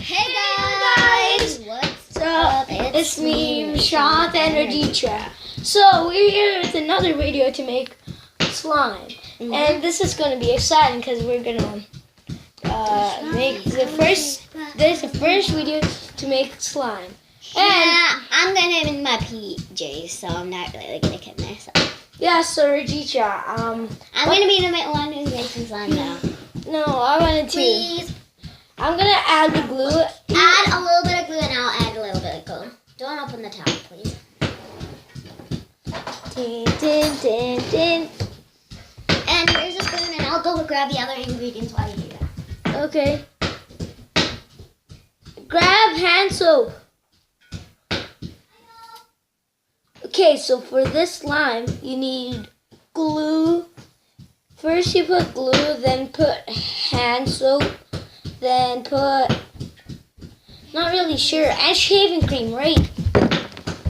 Hey guys! What's up? It's me, Shant and Raditra. So we're here with another video to make slime. And this is going to be exciting because we're going to make the first video to make slime. And I'm gonna in my PJs, so I'm not really gonna get there. So. Yeah, so Raditra, I'm gonna be the one who's making slime now. No, I wanted to. Please. I'm gonna add the glue. Add a little bit of glue, and I'll add a little bit of glue. Don't open the top, please. Din, din, din, din. And here's a spoon, and I'll go grab the other ingredients while you do that. Okay. Grab hand soap. Okay, so for this slime, you need glue. First you put glue, then put hand soap, then put, not really sure, and shaving cream, right?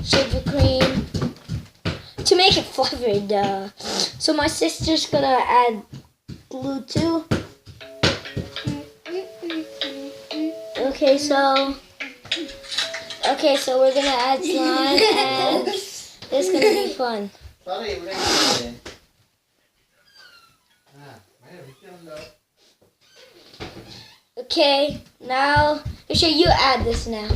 Shaving cream to make it flavored. So my sister's gonna add glue too. Okay, so we're gonna add slime and it's gonna be fun. Okay, now Isha, you add this now.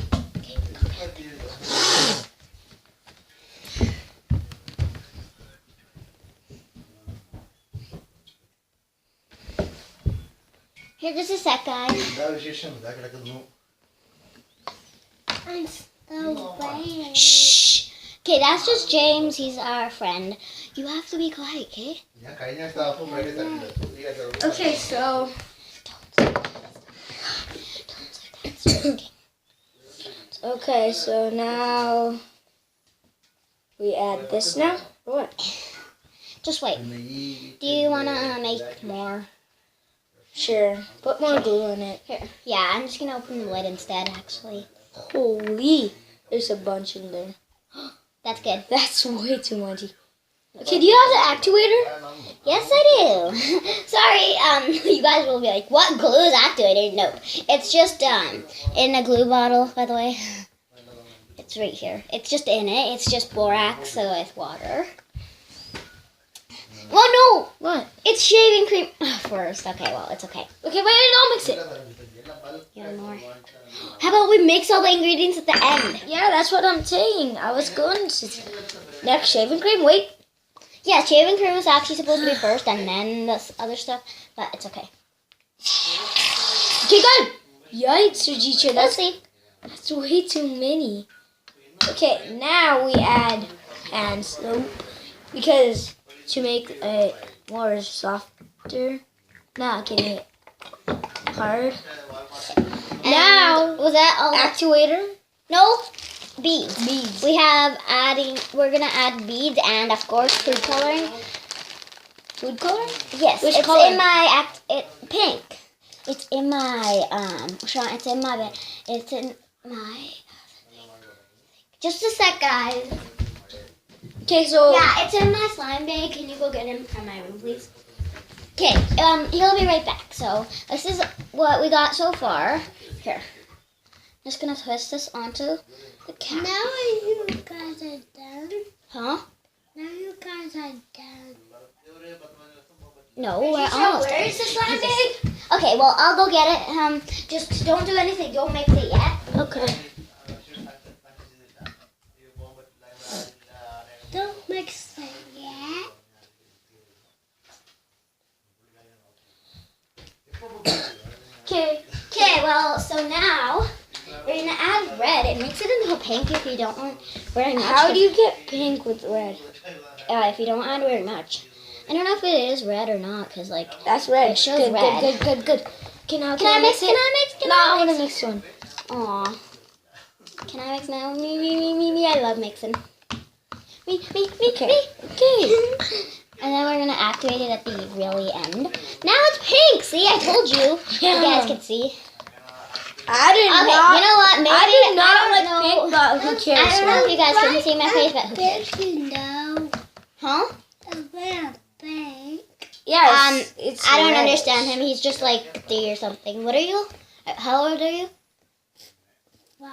Here, just a sec, guys. I'm so bad. Shh. Okay, that's just James. He's our friend. You have to be quiet, okay? Okay, so okay, so now we add this now. Or what? Just wait. Do you wanna make more? Sure. Put more glue in it. Here. Yeah, I'm just gonna open the lid instead, actually. Holy, there's a bunch in there. That's good. That's way too much. Okay, do you have the actuator? Yes, I do. Sorry, you guys will be like, what glue is activated? No, it's just in a glue bottle, by the way. It's right here. It's just in it. It's just borax, so it's water. Oh, no! What? It's shaving cream first. Okay, well, it's okay. Okay, wait, don't mix it. Yeah, more. How about we mix all the ingredients at the end? Yeah, that's what I'm saying. I was going to... Next, shaving cream, wait. Yeah, shaving cream was actually supposed to be first and then this other stuff, but it's okay. Okay, good. Yikes, Raditra, Let's see. That's way too many. Okay, now we add hand soap because to make it more softer, not getting it hard. And now, was that all? Actuator? No, beads. Beads. We're gonna add beads and of course food coloring. Food color? Yes, Which it's color? in my pink. It's in my Sean, it's in my just a sec, guys. Okay, so Yeah, it's in my slime bag. Can you go get him from my room, please? Okay, he'll be right back. So this is what we got so far. Here, just gonna twist this onto the cap. Now you guys are done. Huh? Now you guys are done. No, we're almost done. where is the slime bag? Okay, well, I'll go get it. Just don't do anything. Don't mix it yet. Okay. Don't mix it yet. Okay. Okay, well, so now we're gonna add red. It makes it into a pink if you don't want very much. How do you get pink with red? If you don't add very much. I don't know if it is red or not, cause like That's red. It shows good, red. Good. Can I mix? it? Can I mix? No, I want to mix one. Aw. Can I mix now? Me. I love mixing. Me. Okay. And then we're gonna activate it at the really end. Now it's pink. See, I told you. You guys can see. I did Okay, not. you know what? Maybe I did not I like don't pink, know. but who cares? I don't know if you guys can see my face, but who cares? Did you know? Huh? A red pink. Yes. It's I don't red. understand him. He's just like 3 or something. What are you? How old are you? 5.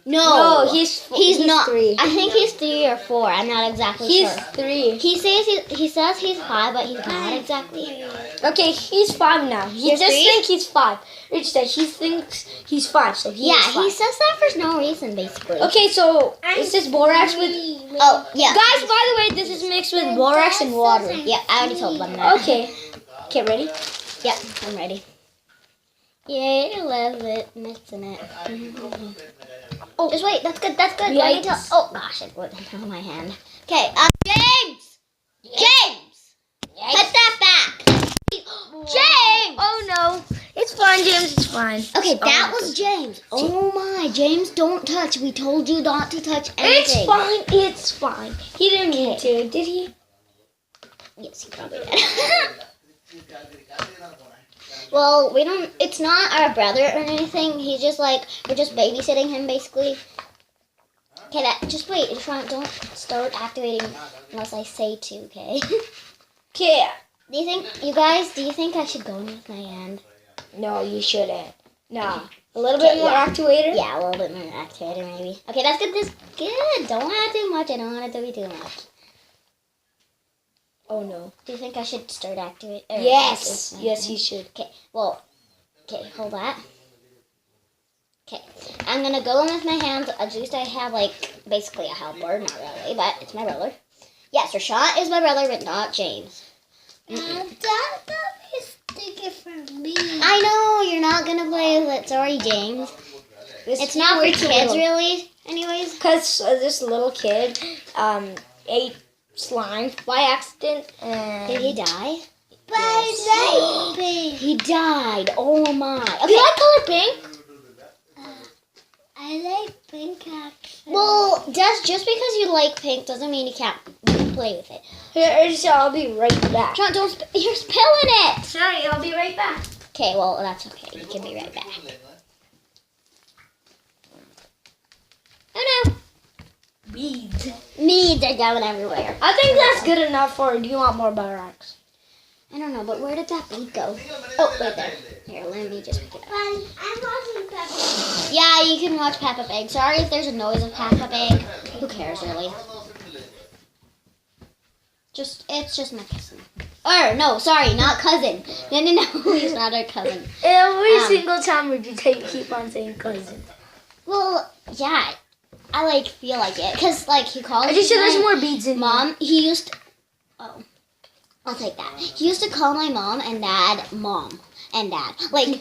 No, he's not. 3. I think he's 3 or 4. I'm not exactly He's sure. 3. He says he's 5, but he's not exactly. Okay, he's 5 now. He You're just 3? thinks he's 5. Rich said he thinks he's 5, so he is Yeah, 5. he says that for no reason, basically. Okay, so is this borax with... Oh, yeah. Guys, by the way, this is mixed with borax and water. Yeah, I already told them that. Okay. Okay, ready? Yep, I'm ready. Yay, I love it. Mixing it. Oh, just wait. That's good. That's good. Let me tell. Yikes. Oh gosh, it went on my hand. Okay, James. James, put that back. James. Oh no. It's fine, James. It's fine. Okay, that Oh, was James. Oh my, James, don't touch. We told you not to touch anything. It's fine. It's fine. He didn't mean to, did he? Yes, he probably did. Well, we don't. It's not our brother or anything. He's just like we're just babysitting him basically. Okay, just wait. Don't start activating unless I say to. Okay. Okay. Do you think I should go in with my hand? No, you shouldn't. No. A little bit more activator? Yeah, a little bit more activator maybe. Okay, that's good. That's good. Don't add too much. I don't want it to be too much. Oh no. Do you think I should start activating? Yes. Yes, you should. Okay. Well. Okay, hold that. Okay, I'm gonna go in with my hands. At least I have like basically a helper, not really, but it's my brother. Yes, Rashad is my brother, but not James. That is sticky for me. I know you're not gonna play with it. Sorry, James. It's not for kids, really. Anyways, Because this little kid ate slime by accident. And did he die? But I like pink. He died. Oh my. Okay, I color pink. I like pink actually. Well, just because you like pink doesn't mean you can't play with it. Here, so I'll be right back. John, you're spilling it. Sorry, I'll be right back. Okay, well that's okay. You can be right back. Oh no. Beads are going everywhere. I think that's good enough for. Do you want more borax? I don't know, but where did that bead go? Oh, right there. Here, let me just pick it up. I'm watching Peppa. Yeah, you can watch Peppa Pig. Sorry if there's a noise of Peppa Pig. Who cares, really? It's just my cousin. Or, no, sorry, not cousin. No, he's not our cousin. Every single time we keep on saying cousin. Well, yeah, I feel like it. Because, he calls I just said there's my more beads in mom. He used to, I'll take that. He used to call my mom and dad mom and dad. We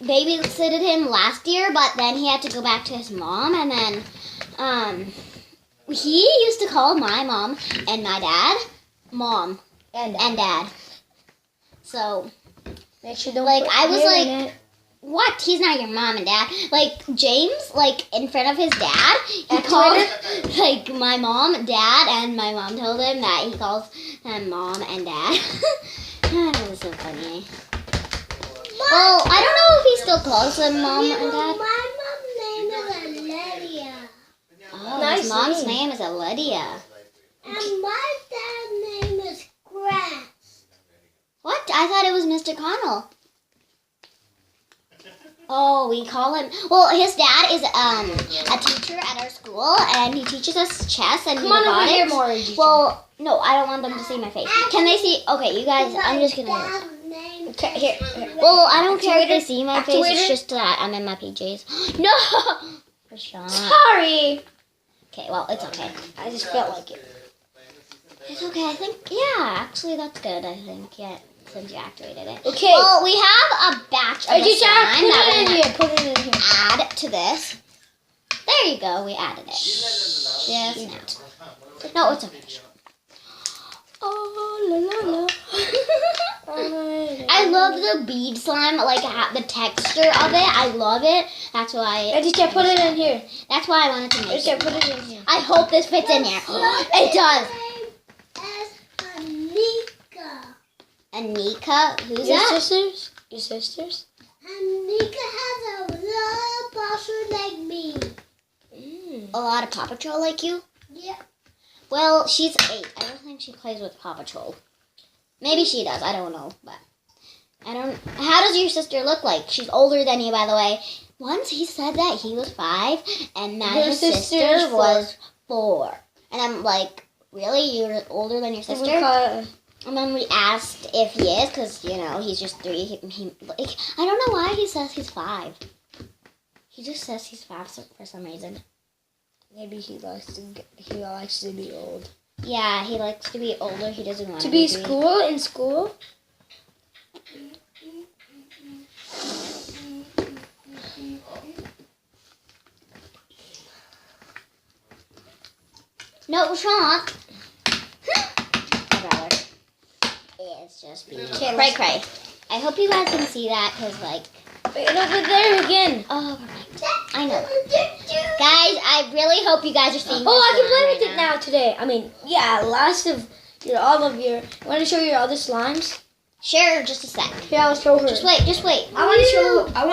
babysitted him last year, but then he had to go back to his mom, and then, he used to call my mom and my dad mom and dad. So, Make sure don't I was hair in it. what? He's not your mom and dad. James, in front of his dad, he called, my mom, dad, and my mom told him that he calls them mom and dad. That was so funny. Well, I don't know if he still calls them mom and dad. My mom's name is Lydia. Oh, Nice his mom's name. name is Lydia. And my dad's name is Grass. What? I thought it was Mr. Connell. Oh, we call him. Well, his dad is a teacher at our school, and he teaches us chess and Come on over robotics. here, more. Well, no, I don't want them to see my face. Can they see? Okay, you guys, I'm just gonna. Dad's name Okay, here. Well, I don't care if they see my face. Activator? It's just that I'm in my PJs. No, Rashawn. Sorry. Okay, well, it's okay. I just felt like it. It's okay. I think. Yeah, actually, that's good. I think. Yeah. Since you activated it. Okay. Well, we have a batch of I the just slime put that it in we're here. gonna Put it in here. add to this. There you go. We added it. Just now. No, it's okay. Oh, la la la. I love the bead slime, the texture of it. I love it. That's why. I just put it in here. That's why I wanted to I make just it. put it in here. I hope this fits in here. It does. name is Anika. Anika, who's Your that? sisters? Your sisters? Anika has a little posture like me. A lot of Paw Patrol like you? Yeah. Well, she's 8. I don't think she plays with Paw Patrol. Maybe she does. I don't know, but I don't. How does your sister look like? She's older than you, by the way. once he said that he was 5 and that His his sister is sister was 4. And I'm like, really? You're older than your So sister? we call And then we asked if he is, because, you know, he's just 3. Like, I don't know why he says he's 5. He just says he's 5 for some reason. maybe he likes to be old. Yeah, he likes to be older. He doesn't want To be in school. No, Sean. Brother. It's just being cray cray. I hope you guys can see that, because, like... Wait, over there again. Oh, I know. Guys, I really hope you guys are seeing Oh, I this can play line with it right now today. I mean, yeah, all of your... You want to show your other slimes? Sure, just a sec. Here, I'll show her. Just wait. I want to show the blue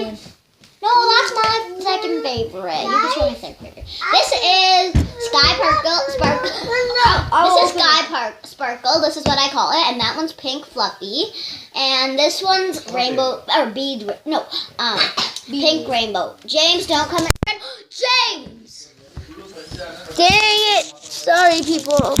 one. No, that's my second favorite. You can show my second favorite. This is Sky Sparkle. This is Sky Sparkle. This is what I call it. And that one's Pink Fluffy. And this one's Rainbow, or Bead, no, Pink Rainbow. James, don't come in. James! Dang it! Sorry, people.